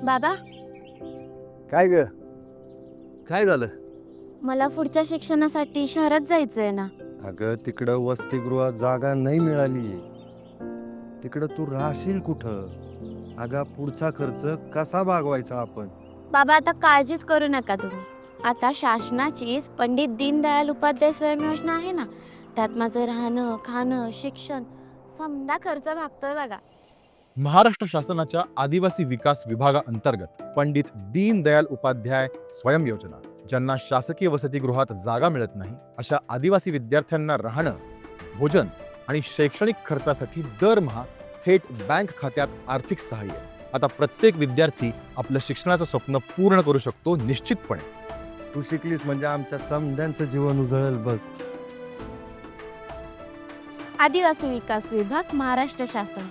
बाबा, काय ग? काय झालं? मला पुढच्या शिक्षणासाठी शहरात जायचंय ना. अगं तिकडं वसतिगृहात जागा नाही मिळाली. तिकडं तू राहशील कुठं? अगं पुढचा खर्च कसा भागवायचा आपण? बाबा, आता काळजीच करू नका तुम्ही. आता शासनाचीच पंडित दीनदयाल उपाध्याय स्वयं योजना आहे ना, त्यात माझं राहणं खाणं शिक्षण समजा खर्च भागतोय बघा. महाराष्ट्र शासनाच्या आदिवासी विकास विभागाअंतर्गत पंडित दीनदयाल उपाध्याय स्वयं योजना, ज्यांना शासकीय वसतिगृहात जागा मिळत नाही अशा आदिवासी विद्यार्थ्यांना राहणं, भोजन आणि शैक्षणिक खर्चासाठी दरमहा थेट बँक खात्यात आर्थिक सहाय्य. आता प्रत्येक विद्यार्थी आपलं शिक्षणाचं स्वप्न पूर्ण करू शकतो निश्चितपणे. तू शिकलीस म्हणजे आमच्या समध्यांचं जीवन उजळेल बघ. आदिवासी विकास विभाग, महाराष्ट्र शासन.